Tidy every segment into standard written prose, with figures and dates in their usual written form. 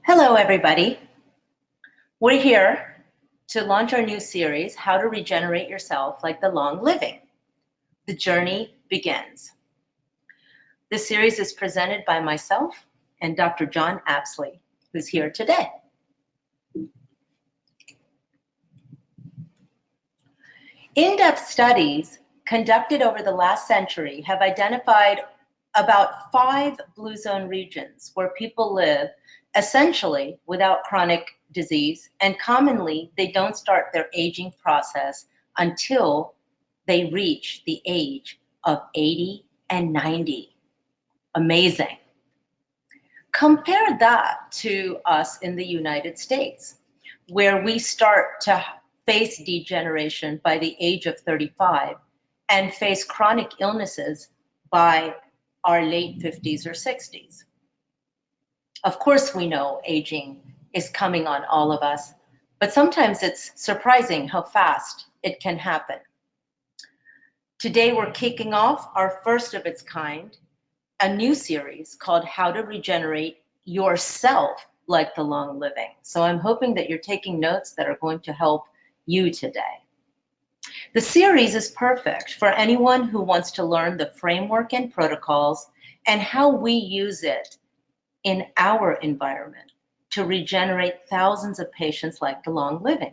Hello, everybody. We're here to launch our new series, How to Regenerate Yourself Like the Long Living. The journey begins. This series is presented by myself and Dr. John Apsley, who's here today. In-depth studies conducted over the last century have identified about 5 blue zone regions where people live essentially without chronic disease, and commonly they don't start their aging process until they reach the age of 80 and 90. Amazing. Compare that to us in the United States, where we start to face degeneration by the age of 35 and face chronic illnesses by our late 50s or 60s. Of course, we know aging is coming on all of us, but sometimes it's surprising how fast it can happen. Today, we're kicking off our first of its kind, a new series called How to Regenerate Yourself Like the Long Living. So I'm hoping that you're taking notes that are going to help you today. The series is perfect for anyone who wants to learn the framework and protocols and how we use it in our environment to regenerate thousands of patients like the long living.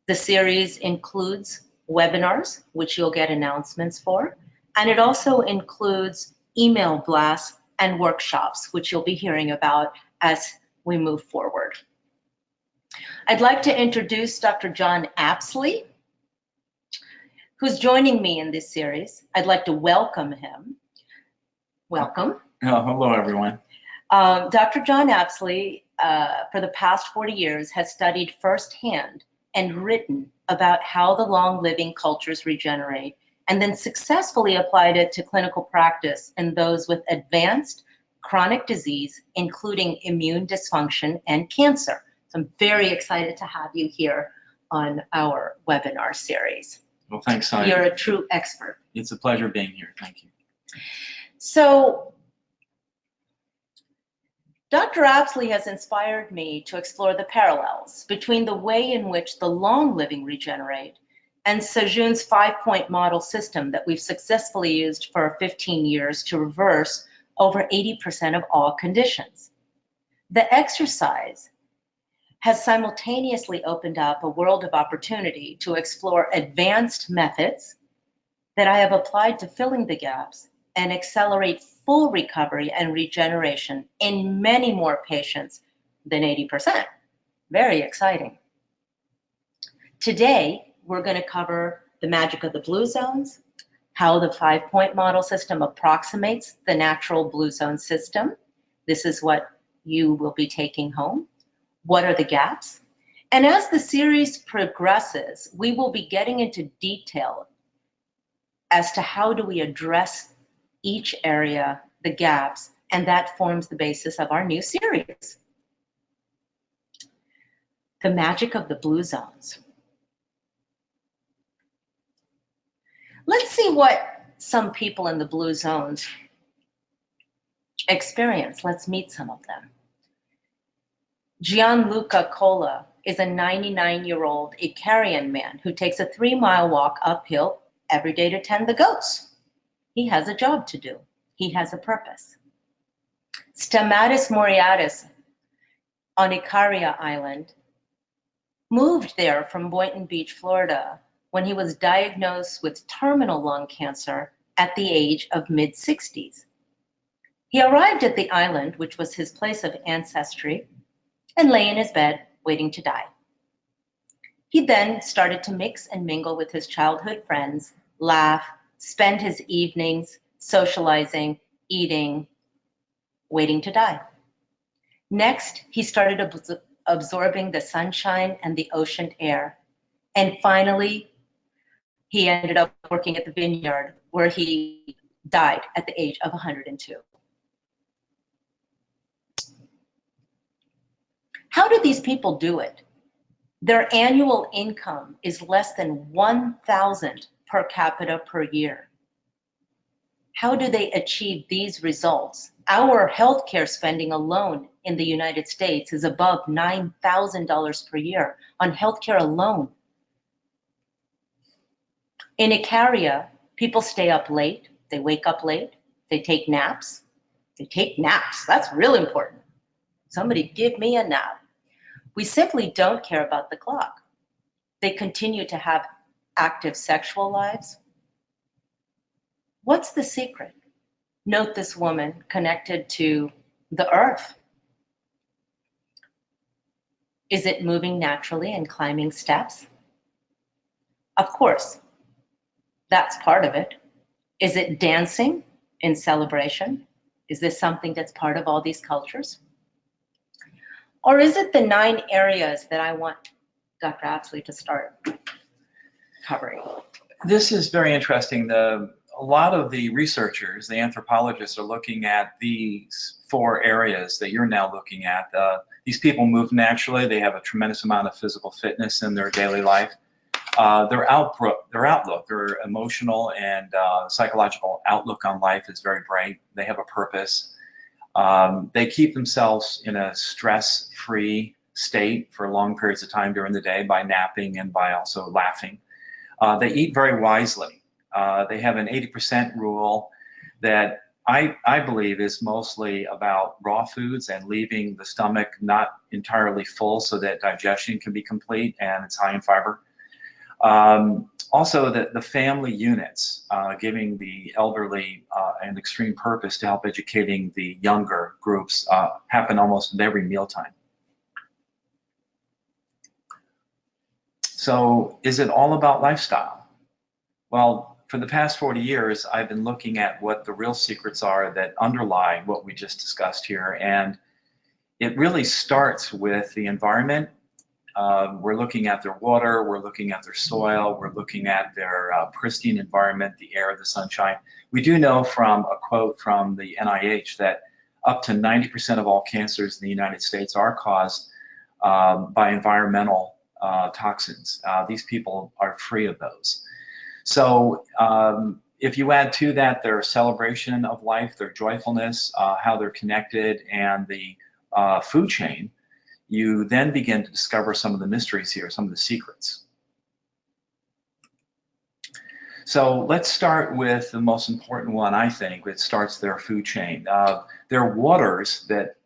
The series includes webinars, which you'll get announcements for, and it also includes email blasts and workshops, which you'll be hearing about as we move forward. I'd like to introduce Dr. John Apsley, who's joining me in this series. I'd like to welcome him. Welcome. Oh, hello, everyone. Dr. John Apsley, for the past 40 years, has studied firsthand and written about how the long living cultures regenerate, and then successfully applied it to clinical practice in those with advanced chronic disease, including immune dysfunction and cancer. So I'm very excited to have you here on our webinar series. Well, thanks, Simon. You're a true expert. It's a pleasure being here. Thank you. So, Dr. Apsley has inspired me to explore the parallels between the way in which the long living regenerate and Sejun's 5-point model system that we've successfully used for 15 years to reverse over 80% of all conditions. The exercise has simultaneously opened up a world of opportunity to explore advanced methods that I have applied to filling the gaps and accelerate full recovery and regeneration in many more patients than 80%. Very exciting. Today, we're going to cover the magic of the blue zones, how the 5-point model system approximates the natural blue zone system. This is what you will be taking home. What are the gaps? And as the series progresses, we will be getting into detail as to how do we address each area, the gaps, and that forms the basis of our new series. The magic of the blue zones. Let's see what some people in the blue zones experience. Let's meet some of them. Gianluca Cola is a 99-year-old Icarian man who takes a 3-mile walk uphill every day to tend the goats. He has a job to do. He has a purpose. Stamatis Moriatis on Icaria Island moved there from Boynton Beach, Florida, when he was diagnosed with terminal lung cancer at the age of mid-60s. He arrived at the island, which was his place of ancestry, and lay in his bed waiting to die. He then started to mix and mingle with his childhood friends, laugh, spend his evenings socializing, eating, waiting to die. Next, he started absorbing the sunshine and the ocean air. And finally, he ended up working at the vineyard where he died at the age of 102. How do these people do it? Their annual income is less than $1,000 per capita per year. How do they achieve these results? Our healthcare spending alone in the United States is above $9,000 per year on healthcare alone. In Icaria, people stay up late, they wake up late, they take naps. They take naps, that's real important. Somebody give me a nap. We simply don't care about the clock. They continue to have active sexual lives. What's the secret? Note this woman connected to the earth. Is it moving naturally and climbing steps? Of course, that's part of it. Is it dancing in celebration? Is this something that's part of all these cultures? Or is it the 9 areas that I want Dr. Apsley to start covering? This is very interesting. A lot of the researchers, the anthropologists, are looking at these 4 areas that you're now looking at. These people move naturally. They have a tremendous amount of physical fitness in their daily life. Their outlook, their emotional and psychological outlook on life is very bright. They have a purpose. They keep themselves in a stress-free state for long periods of time during the day by napping and by also laughing. They eat very wisely. They have an 80% rule that I believe is mostly about raw foods and leaving the stomach not entirely full so that digestion can be complete, and it's high in fiber. Also, the family units, giving the elderly an extreme purpose to help educating the younger groups, happen almost at every mealtime. So is it all about lifestyle? Well, for the past 40 years, I've been looking at what the real secrets are that underlie what we just discussed here, and it really starts with the environment. We're looking at their water, we're looking at their soil, we're looking at their pristine environment, the air, the sunshine. We do know from a quote from the NIH that up to 90% of all cancers in the United States are caused by environmental toxins. These people are free of those. So if you add to that their celebration of life, their joyfulness, how they're connected, and the food chain, you then begin to discover some of the mysteries here, some of the secrets. So let's start with the most important one, I think. It starts their food chain. Their waters that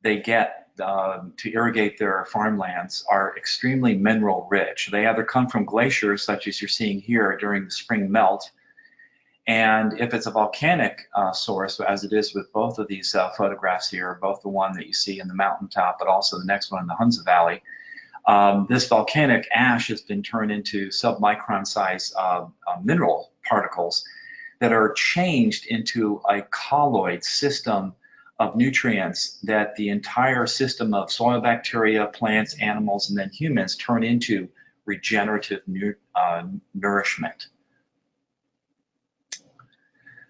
they get to irrigate their farmlands are extremely mineral rich. They either come from glaciers, such as you're seeing here during the spring melt, and if it's a volcanic source, as it is with both of these photographs here, both the one that you see in the mountaintop, but also the next one in the Hunza Valley, this volcanic ash has been turned into submicron size mineral particles that are changed into a colloid system of nutrients that the entire system of soil bacteria, plants, animals, and then humans turn into regenerative nourishment.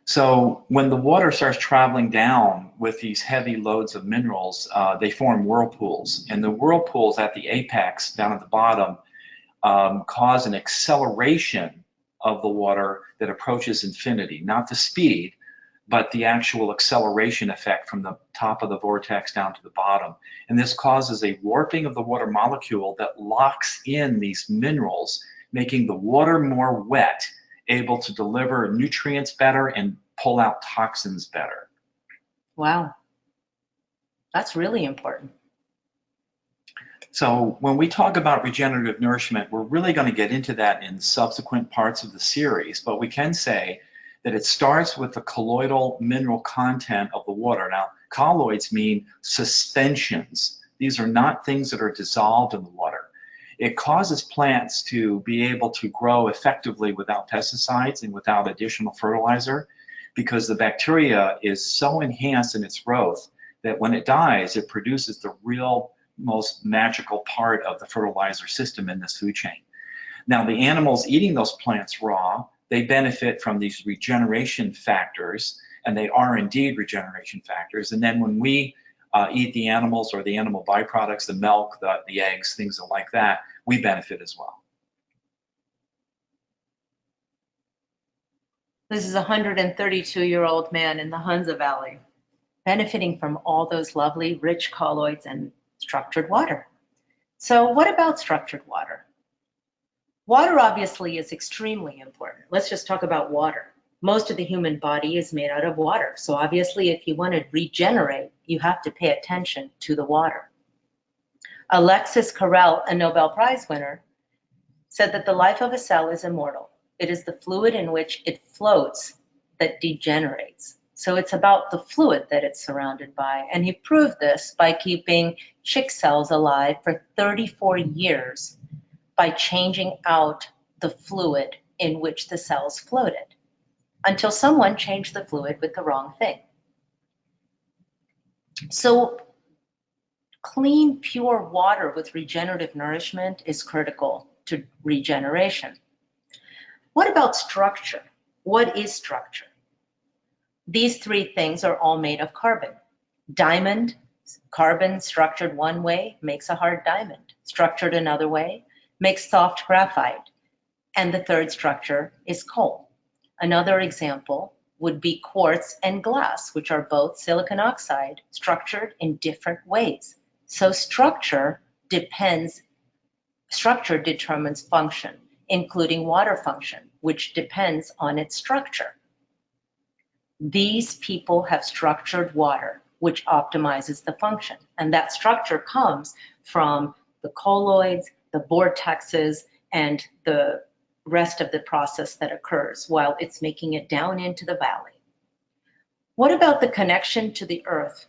So when the water starts traveling down with these heavy loads of minerals, they form whirlpools. And the whirlpools at the apex, down at the bottom, cause an acceleration of the water that approaches infinity. Not the speed, but the actual acceleration effect from the top of the vortex down to the bottom. And this causes a warping of the water molecule that locks in these minerals, making the water more wet, able to deliver nutrients better and pull out toxins better. Wow, that's really important. So when we talk about regenerative nourishment, we're really going to get into that in subsequent parts of the series, but we can say that it starts with the colloidal mineral content of the water. Now, colloids mean suspensions. These are not things that are dissolved in the water. It causes plants to be able to grow effectively without pesticides and without additional fertilizer, because the bacteria is so enhanced in its growth that when it dies, it produces the real most magical part of the fertilizer system in this food chain. Now, the animals eating those plants raw, they benefit from these regeneration factors, and they are indeed regeneration factors. And then when we eat the animals or the animal byproducts, the milk, the eggs, things like that, we benefit as well. This is a 132-year-old man in the Hunza Valley. benefiting from all those lovely rich colloids and structured water. So what about structured water? Water obviously is extremely important. Let's just talk about water. Most of the human body is made out of water. So obviously, if you want to regenerate, you have to pay attention to the water. Alexis Carrel, a Nobel Prize winner, said that the life of a cell is immortal. It is the fluid in which it floats that degenerates. So it's about the fluid that it's surrounded by. And he proved this by keeping chick cells alive for 34 years by changing out the fluid in which the cells floated until someone changed the fluid with the wrong thing. So clean, pure water with regenerative nourishment is critical to regeneration. What about structure? What is structure? These three things are all made of carbon. Diamond, carbon structured one way makes a hard diamond. Structured another way makes soft graphite. And the third structure is coal. Another example would be quartz and glass, which are both silicon oxide structured in different ways. So structure determines function, including water function, which depends on its structure. These people have structured water, which optimizes the function. And that structure comes from the colloids, the vortexes, and the rest of the process that occurs while it's making it down into the valley. What about the connection to the earth?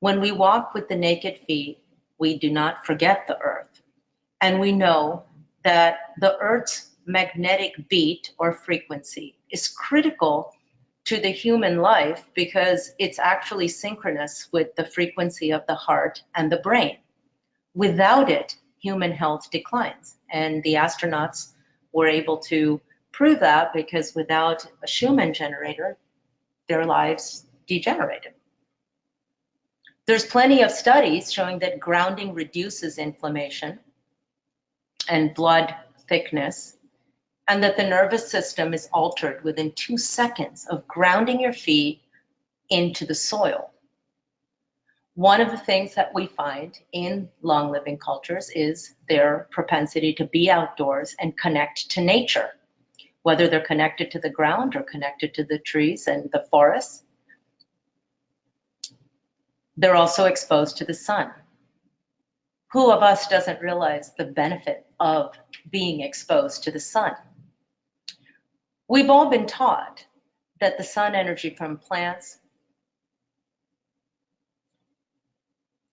When we walk with the naked feet, we do not forget the earth. And we know that the earth's magnetic beat or frequency is critical to the human life because it's actually synchronous with the frequency of the heart and the brain. Without it, human health declines. And the astronauts were able to prove that because without a Schumann generator, their lives degenerated. There's plenty of studies showing that grounding reduces inflammation and blood thickness, and that the nervous system is altered within 2 seconds of grounding your feet into the soil. One of the things that we find in long-living cultures is their propensity to be outdoors and connect to nature, whether they're connected to the ground or connected to the trees and the forests. They're also exposed to the sun. Who of us doesn't realize the benefit of being exposed to the sun? We've all been taught that the sun energy from plants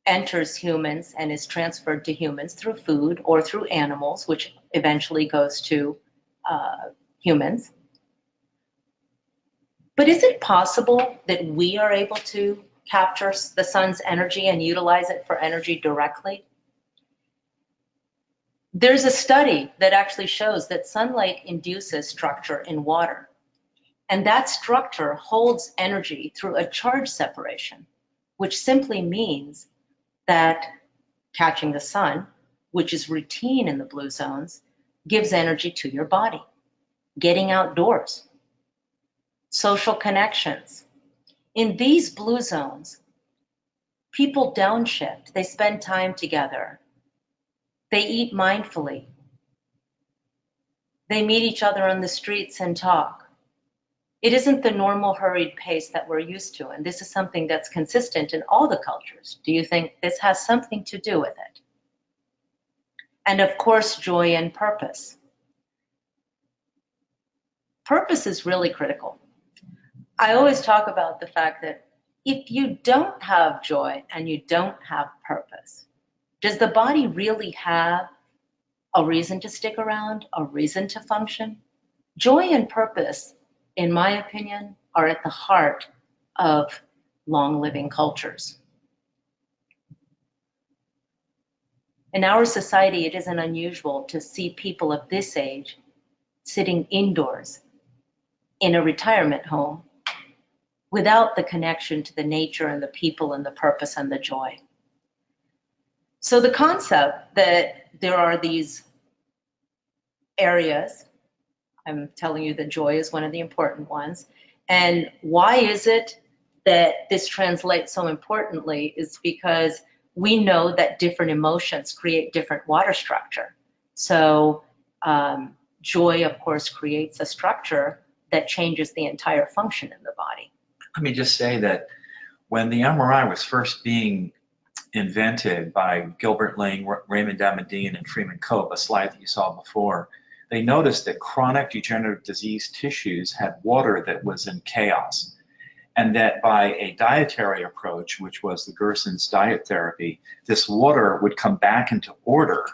enters humans and is transferred to humans through food or through animals, which eventually goes to humans. But is it possible that we are able to capture the sun's energy and utilize it for energy directly? There's a study that actually shows that sunlight induces structure in water. And that structure holds energy through a charge separation, which simply means that catching the sun, which is routine in the blue zones, gives energy to your body. Getting outdoors, social connections. In these blue zones, people downshift, they spend time together, they eat mindfully, they meet each other on the streets and talk. It isn't the normal hurried pace that we're used to, and this is something that's consistent in all the cultures. Do you think this has something to do with it? And of course, joy and purpose. Purpose is really critical. I always talk about the fact that if you don't have joy and you don't have purpose, does the body really have a reason to stick around, a reason to function? Joy and purpose, in my opinion, are at the heart of long-living cultures. In our society, it isn't unusual to see people of this age sitting indoors in a retirement home without the connection to the nature and the people and the purpose and the joy. So the concept that there are these areas, I'm telling you that joy is one of the important ones, and why is it that this translates so importantly is because we know that different emotions create different water structure. So joy, of course, creates a structure that changes the entire function in the body. Let me just say that when the MRI was first being invented by Gilbert Ling, Raymond Damadian, and Freeman Cope, a slide that you saw before, they noticed that chronic degenerative disease tissues had water that was in chaos, and that by a dietary approach, which was the Gerson's diet therapy, this water would come back into order,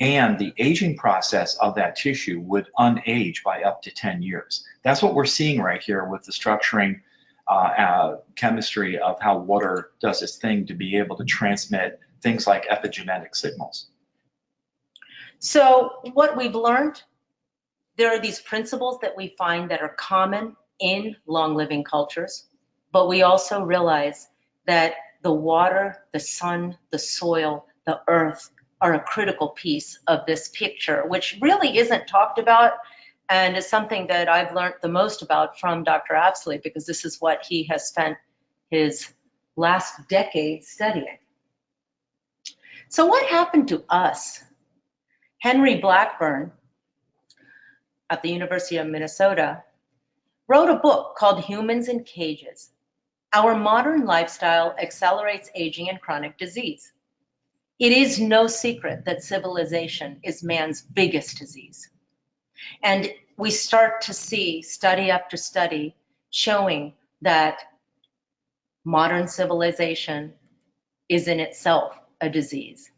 and the aging process of that tissue would unage by up to 10 years. That's what we're seeing right here with the structuring chemistry of how water does its thing to be able to transmit things like epigenetic signals. So what we've learned, there are these principles that we find that are common in long-living cultures, but we also realize that the water, the sun, the soil, the earth are a critical piece of this picture, which really isn't talked about and is something that I've learned the most about from Dr. Apsley, because this is what he has spent his last decade studying. So what happened to us? Henry Blackburn at the University of Minnesota wrote a book called Humans in Cages. Our modern lifestyle accelerates aging and chronic disease. It is no secret that civilization is man's biggest disease. And we start to see study after study showing that modern civilization is in itself a disease.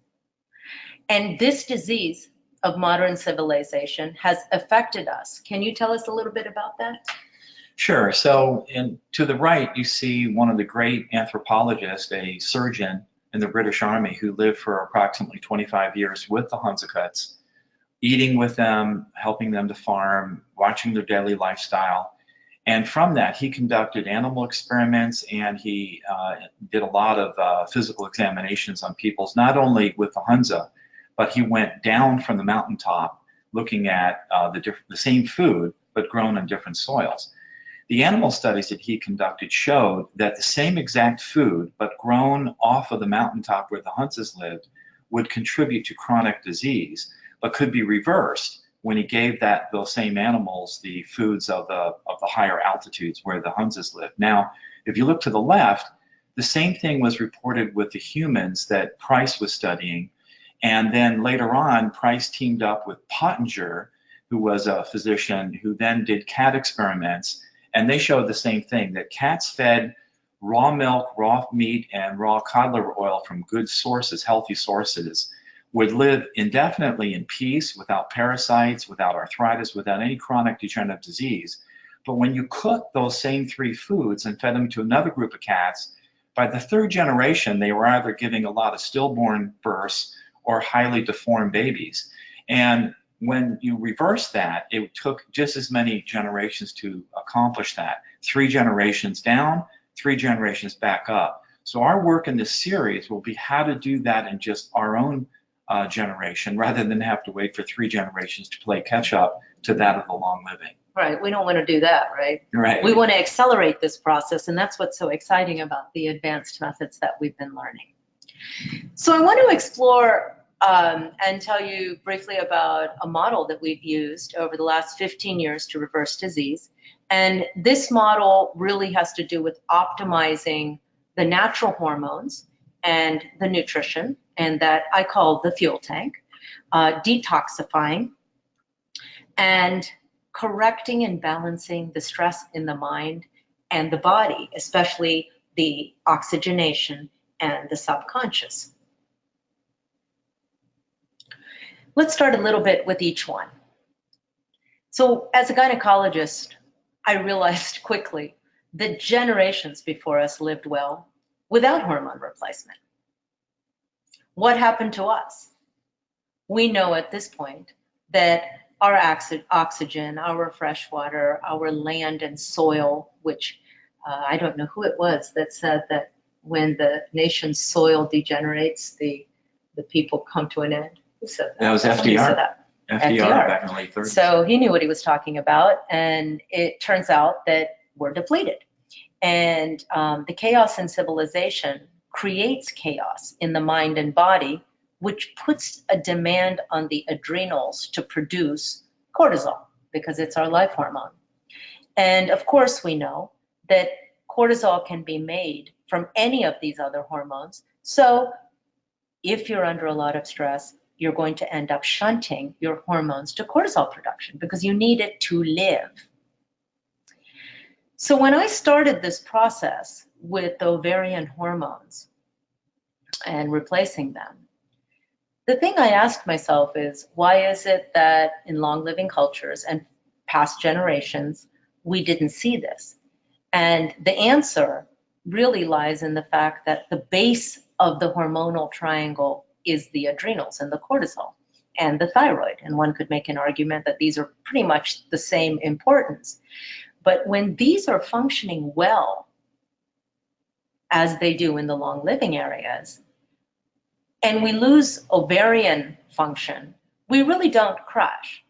And this disease of modern civilization has affected us. Can you tell us a little bit about that? Sure. So to the right, you see one of the great anthropologists, a surgeon in the British Army who lived for approximately 25 years with the Hunsacuts, eating with them, helping them to farm, watching their daily lifestyle. And from that, he conducted animal experiments, and he did a lot of physical examinations on peoples, not only with the Hunza, but he went down from the mountaintop looking at the same food, but grown on different soils. The animal studies that he conducted showed that the same exact food, but grown off of the mountaintop where the Hunzas lived, would contribute to chronic disease, but could be reversed when he gave those same animals the foods of the higher altitudes where the Hunzas lived. Now, if you look to the left, the same thing was reported with the humans that Price was studying, and then later on, Price teamed up with Pottinger, who was a physician who then did cat experiments, and they showed the same thing, that cats fed raw milk, raw meat, and raw cod liver oil from good sources, healthy sources, would live indefinitely in peace, without parasites, without arthritis, without any chronic degenerative disease. But when you cooked those same three foods and fed them to another group of cats, by the third generation, they were either giving a lot of stillborn births or highly deformed babies. And when you reverse that, it took just as many generations to accomplish that. 3 generations down, 3 generations back up. So our work in this series will be how to do that in just our own generation, rather than have to wait for 3 generations to play catch up to that of the long living. Right, we don't want to do that, right? Right. We want to accelerate this process, and that's what's so exciting about the advanced methods that we've been learning. So I want to explore and tell you briefly about a model that we've used over the last 15 years to reverse disease. And this model really has to do with optimizing the natural hormones and the nutrition, and that I call the fuel tank, detoxifying, and correcting and balancing the stress in the mind and the body, especially the oxygenation and the subconscious. Let's start a little bit with each one. So as a gynecologist, I realized quickly that generations before us lived well without hormone replacement. What happened to us? We know at this point that our oxygen, our fresh water, our land and soil, which I don't know who it was that said that when the nation's soil degenerates, the people come to an end. Who said that? That was FDR. FDR back in the late 30s. So he knew what he was talking about, and it turns out that we're depleted. And the chaos in civilization creates chaos in the mind and body, which puts a demand on the adrenals to produce cortisol because it's our life hormone. And of course, we know that cortisol can be made from any of these other hormones. So if you're under a lot of stress, you're going to end up shunting your hormones to cortisol production because you need it to live. So when I started this process with ovarian hormones and replacing them, the thing I asked myself is, why is it that in long living cultures and past generations, we didn't see this? And the answer really lies in the fact that the base of the hormonal triangle is the adrenals and the cortisol and the thyroid. And one could make an argument that these are pretty much the same importance. But when these are functioning well, as they do in the long living areas, and we lose ovarian function, we really don't crash.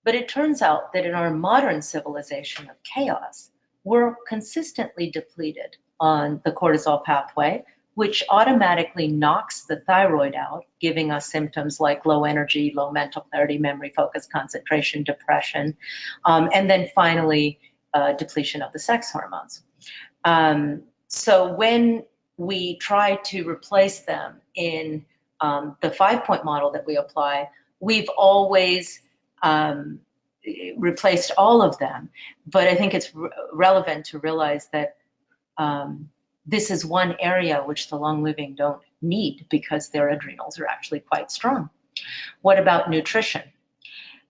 But it turns out that in our modern civilization of chaos, we're consistently depleted on the cortisol pathway, which automatically knocks the thyroid out, giving us symptoms like low energy, low mental clarity, memory, focus, concentration, depression, and then finally, depletion of the sex hormones. So when we try to replace them in the 5-point model that we apply, we've always replaced all of them. But I think it's relevant to realize that this is one area which the long living don't need because their adrenals are actually quite strong. What about nutrition?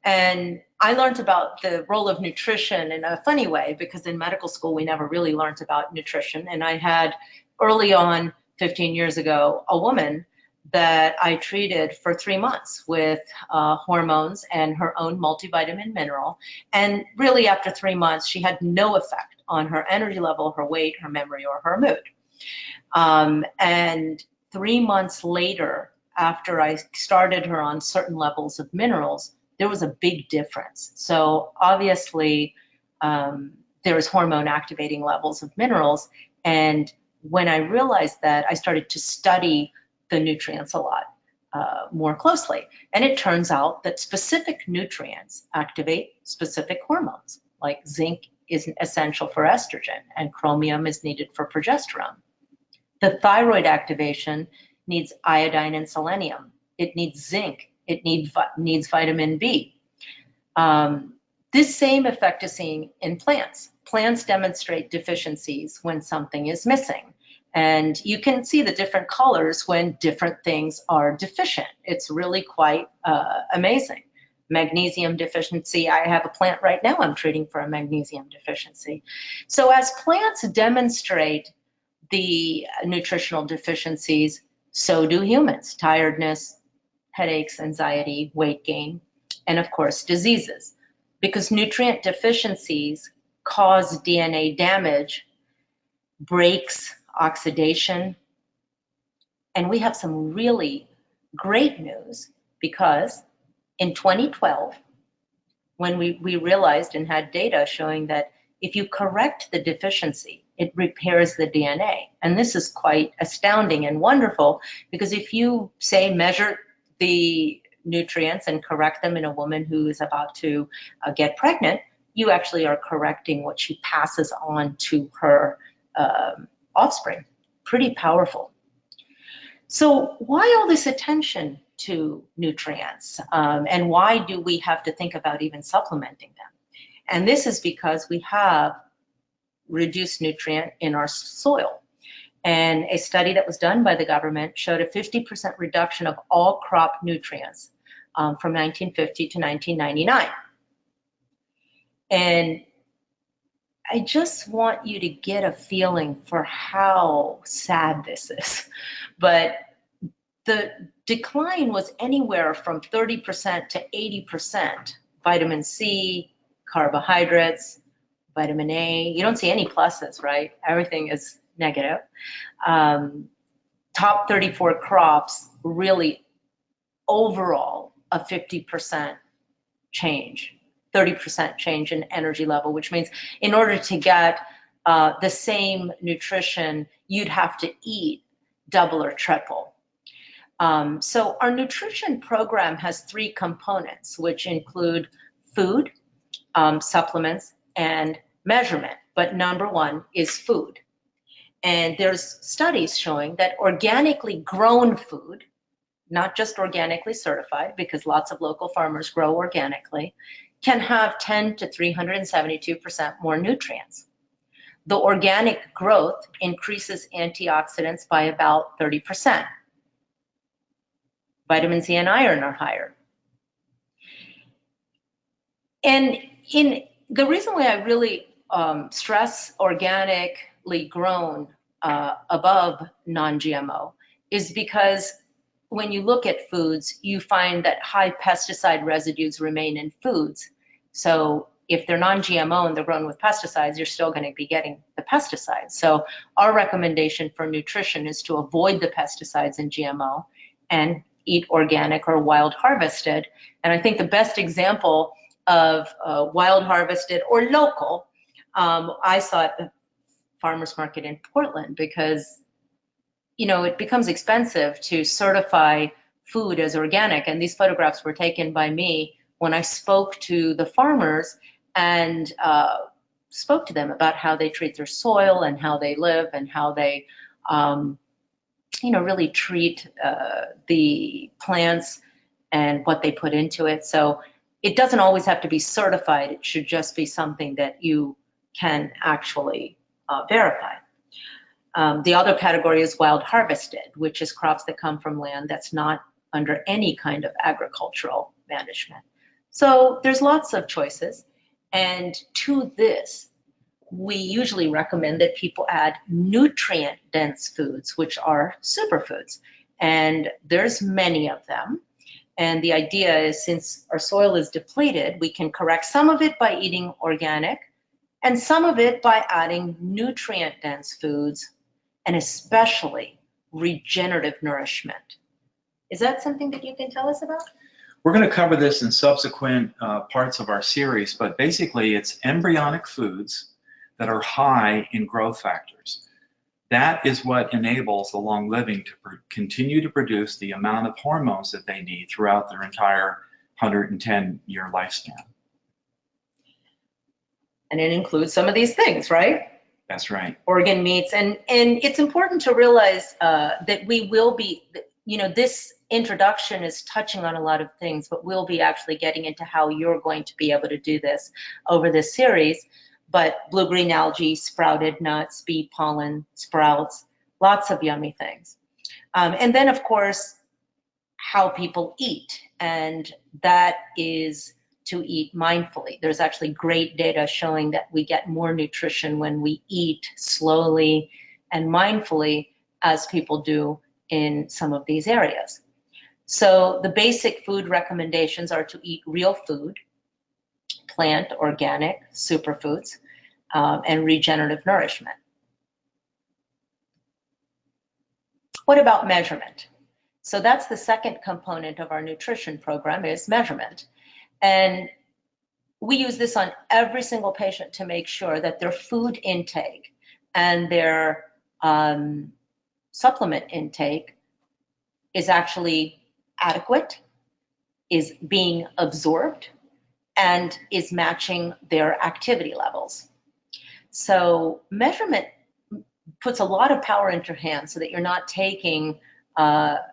And I learned about the role of nutrition in a funny way because in medical school we never really learned about nutrition. And I had early on, 15 years ago, a woman that I treated for 3 months with hormones and her own multivitamin mineral. And really after 3 months, she had no effect on her energy level, her weight, her memory, or her mood. And 3 months later, after I started her on certain levels of minerals, there was a big difference. So obviously, there was hormone activating levels of minerals. And when I realized that, I started to study the nutrients a lot more closely. And it turns out that specific nutrients activate specific hormones, like zinc is essential for estrogen and chromium is needed for progesterone. The thyroid activation needs iodine and selenium. It needs zinc. It needs vitamin B. This same effect is seen in plants. Plants demonstrate deficiencies when something is missing. And you can see the different colors when different things are deficient. It's really quite amazing. Magnesium deficiency, I have a plant right now I'm treating for a magnesium deficiency. So as plants demonstrate the nutritional deficiencies, so do humans. Tiredness, headaches, anxiety, weight gain, and of course diseases. Because nutrient deficiencies cause DNA damage, breaks, oxidation. And we have some really great news because in 2012, when we realized and had data showing that if you correct the deficiency, it repairs the DNA. And this is quite astounding and wonderful because if you, say, measure the nutrients and correct them in a woman who is about to get pregnant, you actually are correcting what she passes on to her offspring. Pretty powerful. So why all this attention to nutrients? And why do we have to think about even supplementing them? And this is because we have reduced nutrient in our soil. And a study that was done by the government showed a 50% reduction of all crop nutrients from 1950 to 1999. And I just want you to get a feeling for how sad this is. But the decline was anywhere from 30% to 80%. Vitamin C, carbohydrates, vitamin A. You don't see any pluses, right? Everything is negative. Top 34 crops, really overall a 50% change. 30% change in energy level, which means in order to get the same nutrition, you'd have to eat double or triple. So our nutrition program has three components, which include food, supplements, and measurement. But number one is food. And there's studies showing that organically grown food, not just organically certified, because lots of local farmers grow organically, can have 10 to 372% more nutrients. The organic growth increases antioxidants by about 30%. Vitamin C and iron are higher. And the reason why I really stress organically grown above non-GMO is because when you look at foods, you find that high pesticide residues remain in foods. So if they're non-GMO and they're grown with pesticides, you're still going to be getting the pesticides. So our recommendation for nutrition is to avoid the pesticides in GMO and eat organic or wild harvested. And I think the best example of wild harvested or local, I saw at the farmers market in Portland, because it becomes expensive to certify food as organic. And these photographs were taken by me when I spoke to the farmers and spoke to them about how they treat their soil and how they live and how they, really treat the plants and what they put into it. So it doesn't always have to be certified. It should just be something that you can actually verify. The other category is wild harvested, which is crops that come from land that's not under any kind of agricultural management. So there's lots of choices. And to this, we usually recommend that people add nutrient-dense foods, which are superfoods. And there's many of them. And the idea is, since our soil is depleted, we can correct some of it by eating organic and some of it by adding nutrient-dense foods, and especially regenerative nourishment. Is that something that you can tell us about? We're going to cover this in subsequent parts of our series, but basically it's embryonic foods that are high in growth factors. That is what enables the long living to continue to produce the amount of hormones that they need throughout their entire 110-year lifespan. And it includes some of these things, right? That's right. Organ meats. And it's important to realize that we will be, this introduction is touching on a lot of things, but we'll be actually getting into how you're going to be able to do this over this series. But blue-green algae, sprouted nuts, bee pollen, sprouts, lots of yummy things. And then, of course, how people eat. And that is to eat mindfully. There's actually great data showing that we get more nutrition when we eat slowly and mindfully, as people do in some of these areas. So the basic food recommendations are to eat real food, plant, organic, superfoods, and regenerative nourishment. What about measurement? So that's the second component of our nutrition program, is measurement. And we use this on every single patient to make sure that their food intake and their supplement intake is actually adequate, is being absorbed, and is matching their activity levels. So measurement puts a lot of power into your hands so that you're not taking,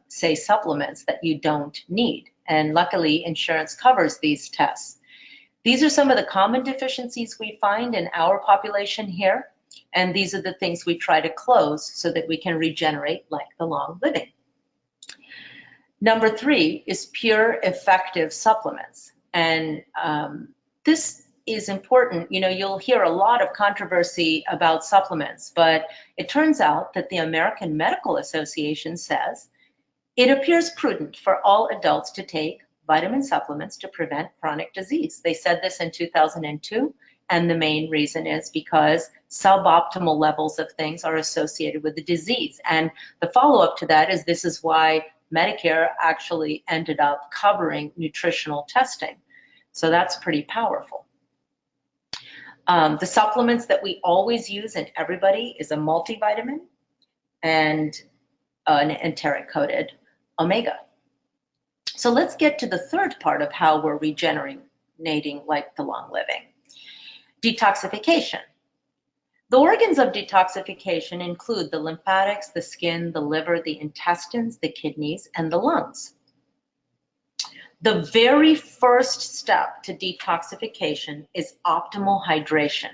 say, supplements that you don't need. And luckily, insurance covers these tests. These are some of the common deficiencies we find in our population here, and these are the things we try to close so that we can regenerate like the long living. Number 3 is pure, effective supplements. And this is important. You'll hear a lot of controversy about supplements, but it turns out that the American Medical Association says it appears prudent for all adults to take vitamin supplements to prevent chronic disease. They said this in 2002, and the main reason is because suboptimal levels of things are associated with the disease. And the follow-up to that is this is why Medicare actually ended up covering nutritional testing. So that's pretty powerful. The supplements that we always use in everybody is a multivitamin and an enteric-coated omega. So let's get to the third part of how we're regenerating like the long living. Detoxification. The organs of detoxification include the lymphatics, the skin, the liver, the intestines, the kidneys, and the lungs. The very first step to detoxification is optimal hydration.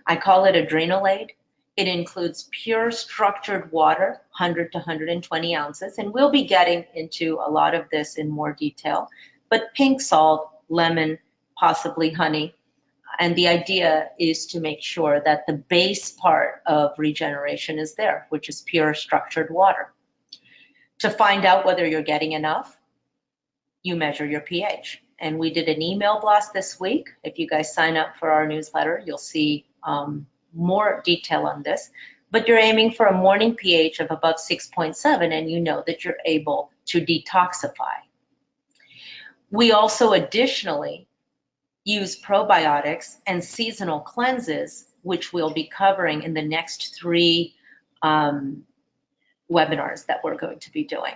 I call it adrenal aid. It includes pure structured water, 100 to 120 ounces, and we'll be getting into a lot of this in more detail, but pink salt, lemon, possibly honey, and the idea is to make sure that the base part of regeneration is there, which is pure structured water. To find out whether you're getting enough, you measure your pH. And we did an email blast this week. If you guys sign up for our newsletter, you'll see more detail on this. But you're aiming for a morning pH of about 6.7, and you know that you're able to detoxify. We also additionally use probiotics and seasonal cleanses, which we'll be covering in the next 3 webinars that we're going to be doing.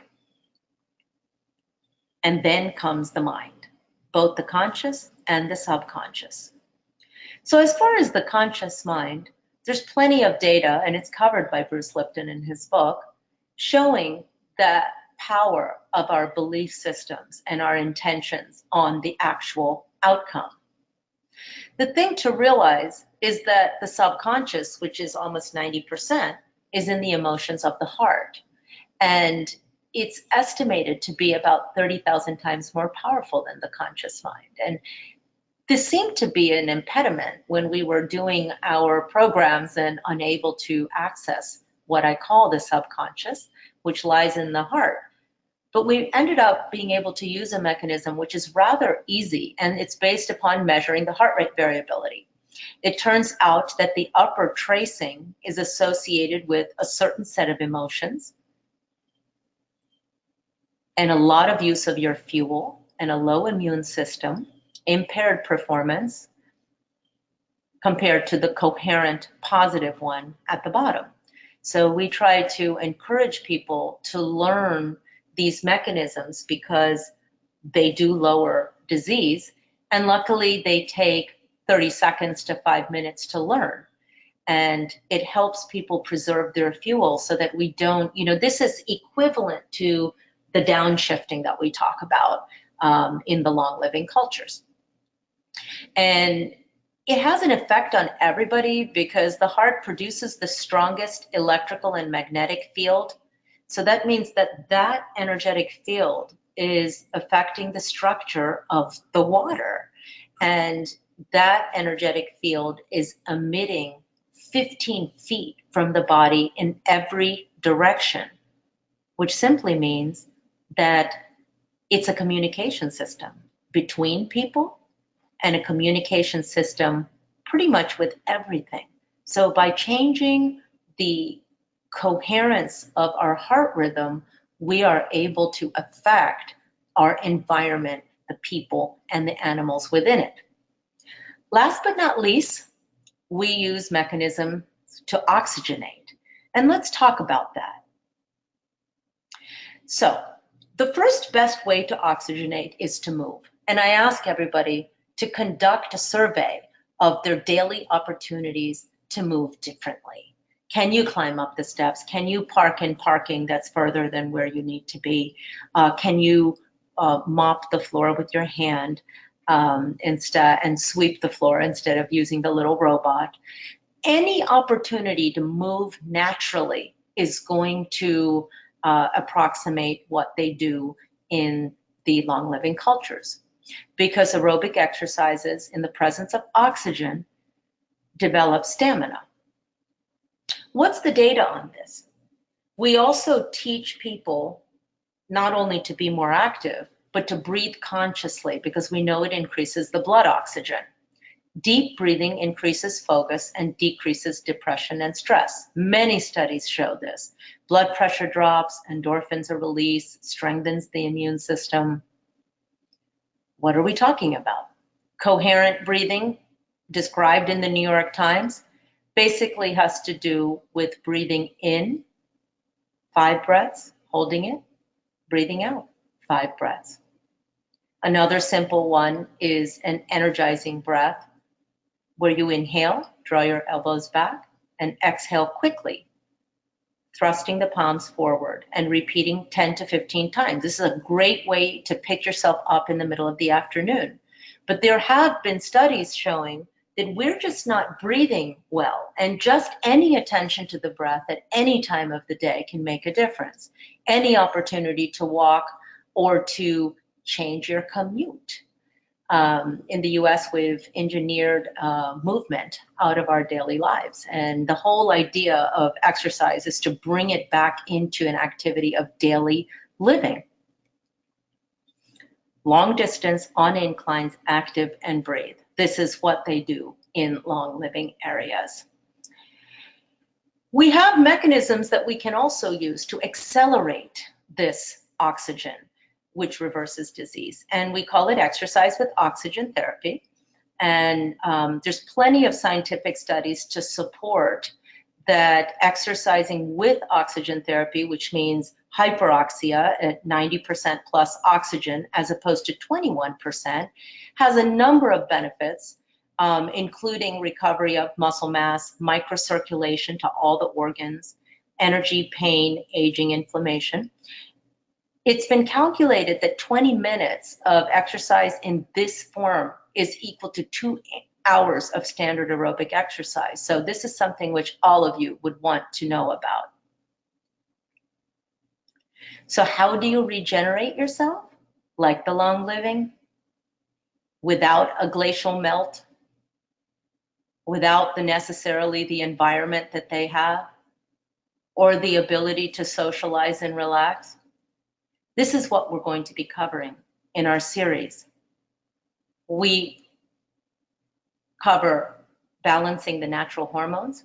And then comes the mind, both the conscious and the subconscious. So as far as the conscious mind, there's plenty of data, and it's covered by Bruce Lipton in his book, showing the power of our belief systems and our intentions on the actual outcome. The thing to realize is that the subconscious, which is almost 90%, is in the emotions of the heart. And it's estimated to be about 30,000 times more powerful than the conscious mind. And this seemed to be an impediment when we were doing our programs and unable to access what I call the subconscious, which lies in the heart. But we ended up being able to use a mechanism which is rather easy, and it's based upon measuring the heart rate variability. It turns out that the upper tracing is associated with a certain set of emotions, and a lot of use of your fuel, and a low immune system, impaired performance, compared to the coherent positive one at the bottom. So we try to encourage people to learn these mechanisms because they do lower disease, and luckily they take 30 seconds to 5 minutes to learn. And it helps people preserve their fuel so that we don't, this is equivalent to the downshifting that we talk about in the long living cultures. And it has an effect on everybody because the heart produces the strongest electrical and magnetic field. So that means that that energetic field is affecting the structure of the water. And that energetic field is emitting 15 feet from the body in every direction, which simply means that it's a communication system between people and a communication system pretty much with everything. So by changing the coherence of our heart rhythm, we are able to affect our environment, the people, and the animals within it. Last but not least, we use mechanisms to oxygenate. And let's talk about that. So the first best way to oxygenate is to move. And I ask everybody to conduct a survey of their daily opportunities to move differently. Can you climb up the steps? Can you park in parking that's further than where you need to be? Can you mop the floor with your hand instead and sweep the floor instead of using the little robot? Any opportunity to move naturally is going to approximate what they do in the long living cultures, because aerobic exercises in the presence of oxygen develop stamina. What's the data on this? We also teach people not only to be more active, but to breathe consciously, because we know it increases the blood oxygen. Deep breathing increases focus and decreases depression and stress. Many studies show this. Blood pressure drops, endorphins are released, strengthens the immune system. What are we talking about? Coherent breathing described in the New York Times basically has to do with breathing in 5 breaths, holding it, breathing out 5 breaths. Another simple one is an energizing breath where you inhale, draw your elbows back, and exhale quickly, thrusting the palms forward and repeating 10 to 15 times. This is a great way to pick yourself up in the middle of the afternoon. But there have been studies showing that we're just not breathing well, and just any attention to the breath at any time of the day can make a difference. Any opportunity to walk or to change your commute. In the US, we've engineered movement out of our daily lives. And the whole idea of exercise is to bring it back into an activity of daily living. Long distance, on inclines, active and breathe. This is what they do in long living areas. We have mechanisms that we can also use to accelerate this oxygen, which reverses disease. And we call it exercise with oxygen therapy. And there's plenty of scientific studies to support that exercising with oxygen therapy, which means hyperoxia at 90% plus oxygen as opposed to 21%, has a number of benefits, including recovery of muscle mass, microcirculation to all the organs, energy, pain, aging, inflammation. It's been calculated that 20 minutes of exercise in this form is equal to 2 hours of standard aerobic exercise. So this is something which all of you would want to know about. So how do you regenerate yourself? Like the long living, without a glacial melt, without necessarily the environment that they have, or the ability to socialize and relax? This is what we're going to be covering in our series. We cover balancing the natural hormones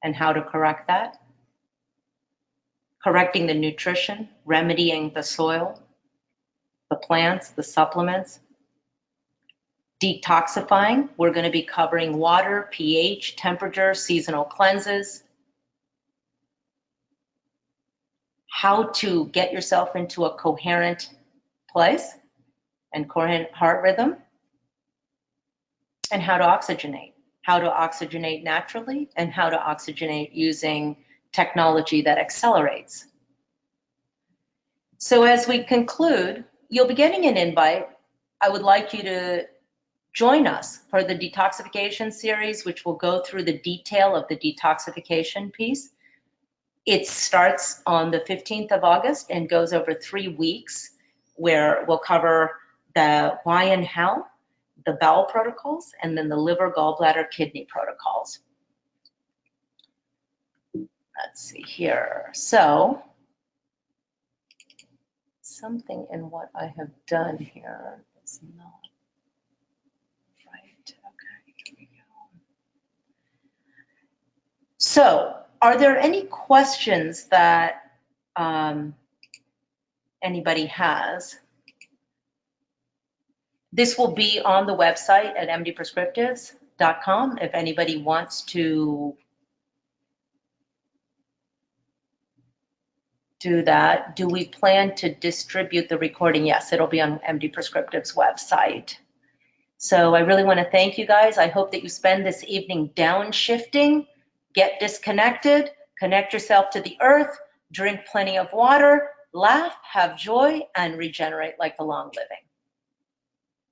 and how to correct that, correcting the nutrition, remedying the soil, the plants, the supplements, detoxifying. We're going to be covering water, pH, temperature, seasonal cleanses, how to get yourself into a coherent place and coherent heart rhythm, and how to oxygenate naturally, and how to oxygenate using technology that accelerates. So as we conclude, you'll be getting an invite. I would like you to join us for the detoxification series, which will go through the detail of the detoxification piece. It starts on the 15th of August and goes over 3 weeks, where we'll cover the why and how, the bowel protocols, and then the liver, gallbladder, kidney protocols. Let's see here. So, something in what I have done here is not right. Okay, here we go. So, are there any questions that anybody has? This will be on the website at mdprescriptives.com if anybody wants to do that. Do we plan to distribute the recording? Yes, it'll be on MD Prescriptives website. So I really want to thank you guys. I hope that you spend this evening downshifting, get disconnected, connect yourself to the earth, drink plenty of water, laugh, have joy, and regenerate like the long living.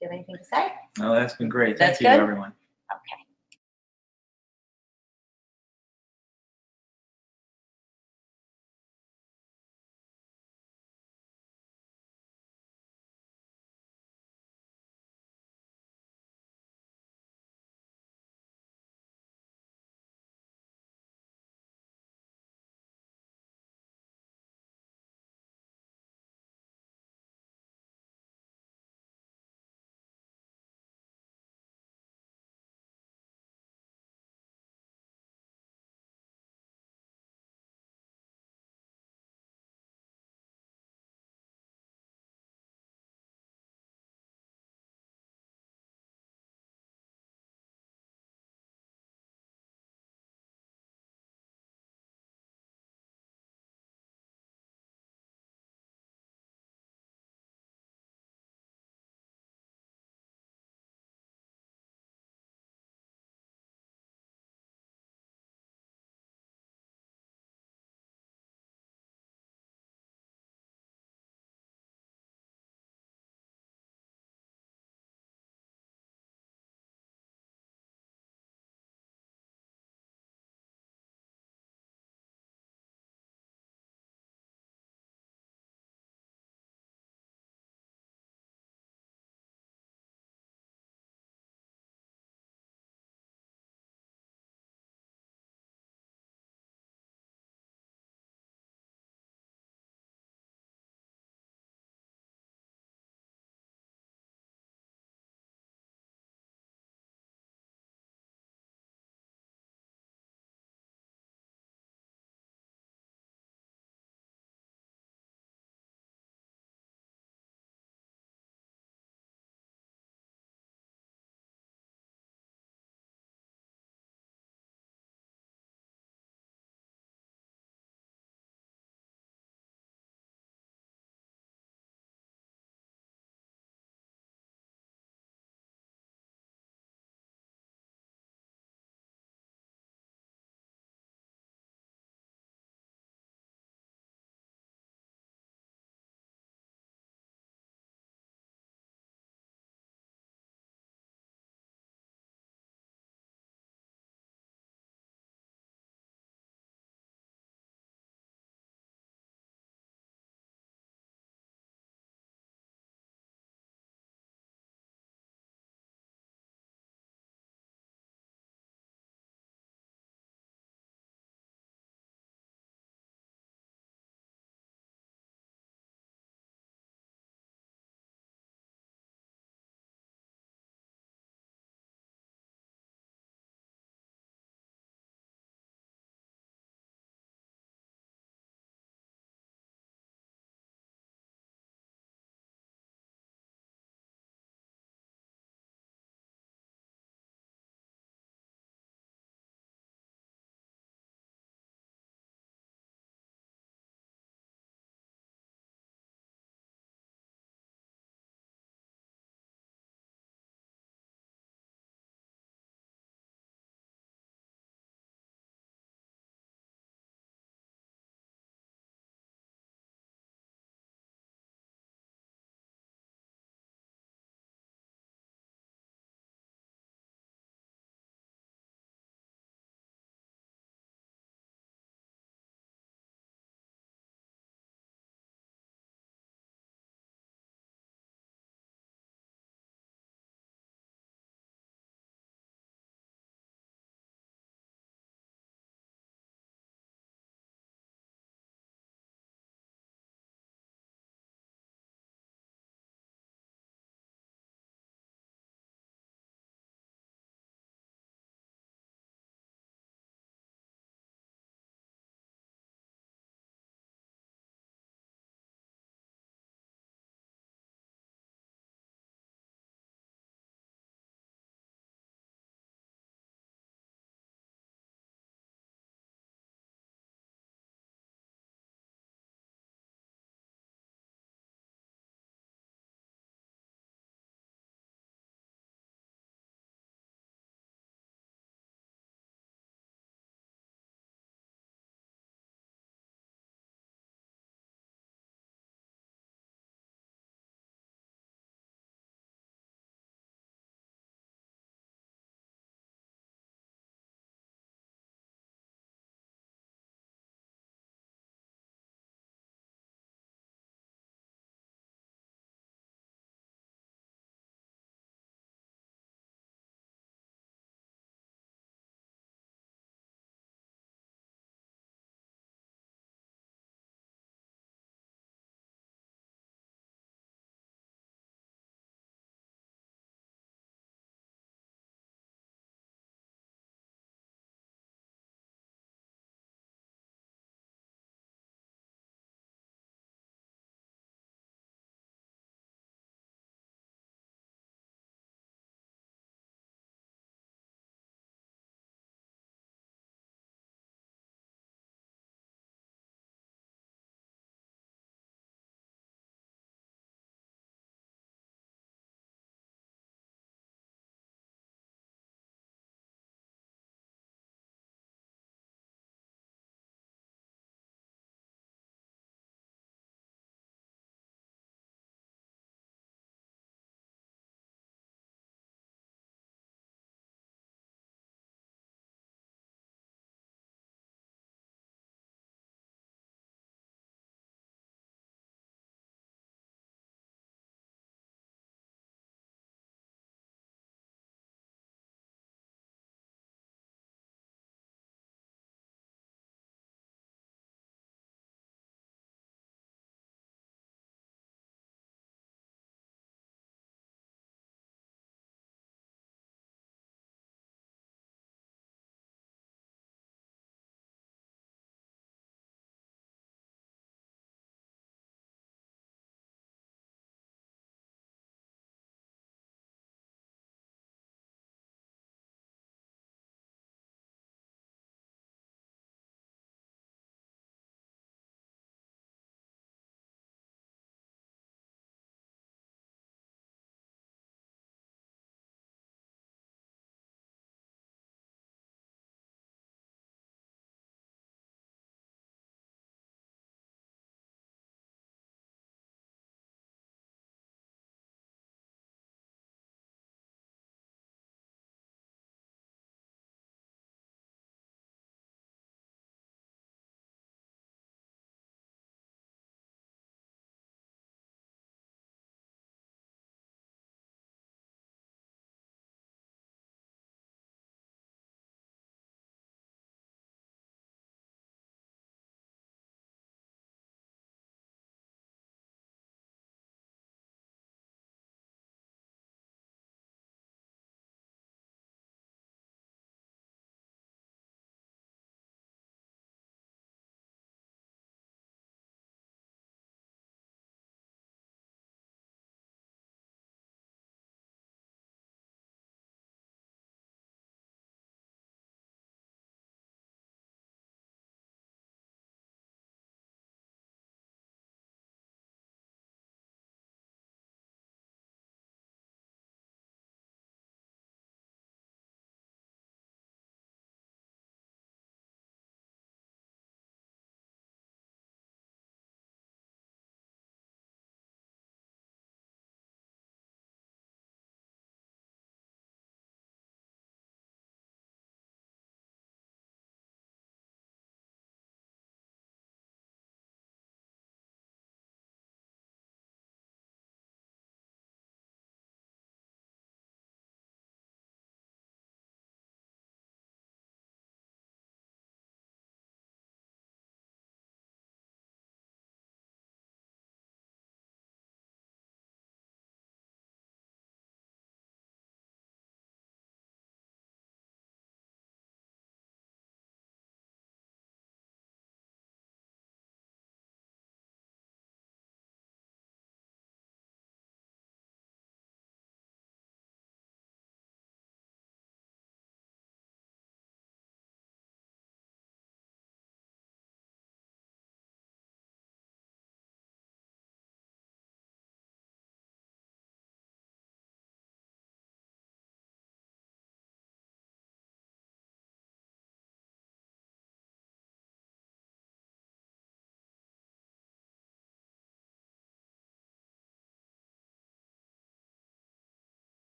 Do you have anything to say? No, that's been great. That's Thank you, good? everyone. Okay.